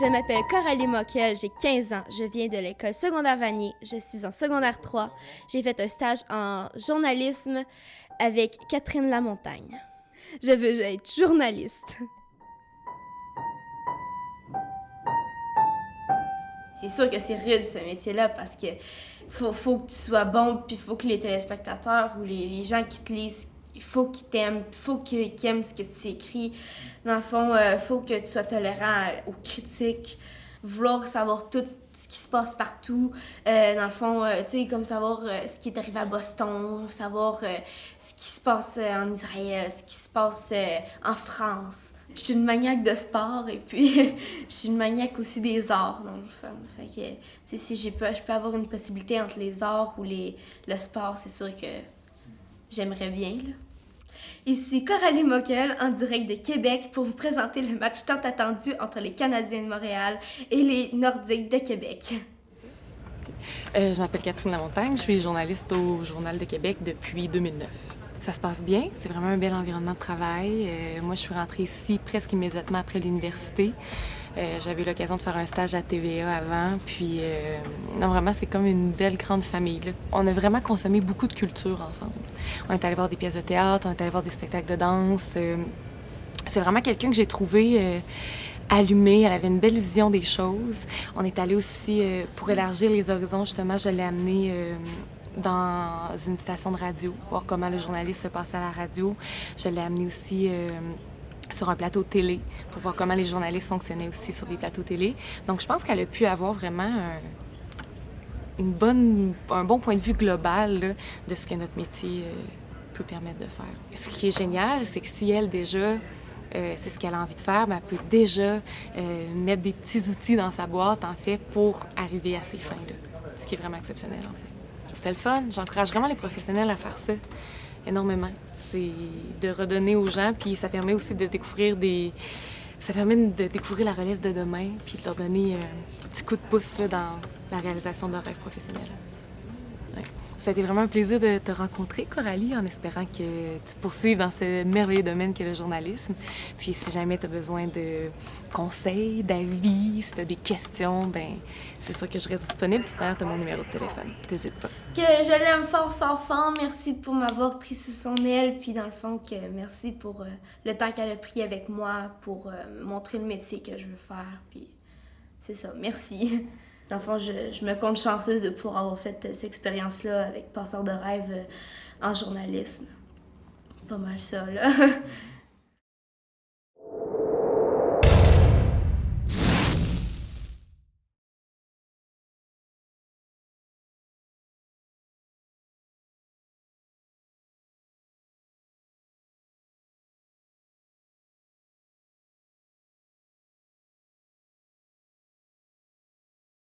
Je m'appelle Coralie Moquel, j'ai 15 ans. Je viens de l'école secondaire Vanier. Je suis en secondaire 3. J'ai fait un stage en journalisme avec Catherine Lamontagne. Je veux être journaliste. C'est sûr que c'est rude ce métier-là parce que faut que tu sois bon, puis il faut que les téléspectateurs ou les gens qui te lisent, il faut qu'ils t'aiment, il faut qu'ils aiment ce que tu écris. Dans le fond, il faut que tu sois tolérant aux critiques, vouloir savoir tout ce qui se passe partout. Dans le fond, tu sais, comme savoir ce qui est arrivé à Boston, savoir ce qui se passe en Israël, ce qui se passe en France. Je suis une maniaque de sport et puis je suis une maniaque aussi des arts, dans le fond. Fait que, tu sais, si je peux avoir une possibilité entre les arts ou le sport, c'est sûr que j'aimerais bien, là. Ici Coralie Moquel, en direct de Québec, pour vous présenter le match tant attendu entre les Canadiens de Montréal et les Nordiques de Québec. Je m'appelle Catherine Lamontagne, je suis journaliste au Journal de Québec depuis 2009. Ça se passe bien, c'est vraiment un bel environnement de travail. Moi, je suis rentrée ici presque immédiatement après l'université. J'avais eu l'occasion de faire un stage à TVA avant, puis non, vraiment, c'est comme une belle grande famille, là. On a vraiment consommé beaucoup de culture ensemble. On est allé voir des pièces de théâtre, on est allé voir des spectacles de danse. C'est vraiment quelqu'un que j'ai trouvé allumée, elle avait une belle vision des choses. On est allé aussi, pour élargir les horizons, justement, je l'ai amenée dans une station de radio, voir comment le journaliste se passait à la radio. Je l'ai amené aussi sur un plateau télé, pour voir comment les journalistes fonctionnaient aussi sur des plateaux télé. Donc, je pense qu'elle a pu avoir vraiment un bon point de vue global là, de ce que notre métier peut permettre de faire. Ce qui est génial, c'est que si elle, déjà, c'est ce qu'elle a envie de faire, ben, elle peut déjà mettre des petits outils dans sa boîte, en fait, pour arriver à ces fins-là. Ce qui est vraiment exceptionnel, en fait. C'était le fun. J'encourage vraiment les professionnels à faire ça, énormément. C'est de redonner aux gens, puis ça permet aussi de découvrir Ça permet de découvrir la relève de demain, puis de leur donner un petit coup de pouce là, dans la réalisation de leur rêve professionnel. Ouais. Ça a été vraiment un plaisir de te rencontrer, Coralie, en espérant que tu poursuives dans ce merveilleux domaine qu'est le journalisme. Puis si jamais tu as besoin de conseils, d'avis, si tu as des questions, ben c'est sûr que je reste disponible. De toute manière, tu as mon numéro de téléphone. N'hésite pas. Que je l'aime fort, fort, fort. Merci pour m'avoir pris sous son aile. Puis dans le fond, que merci pour le temps qu'elle a pris avec moi pour montrer le métier que je veux faire. Puis c'est ça, merci. Dans le fond, je me compte chanceuse de pouvoir avoir fait cette expérience-là avec Passeur de rêve en journalisme. Pas mal ça, là.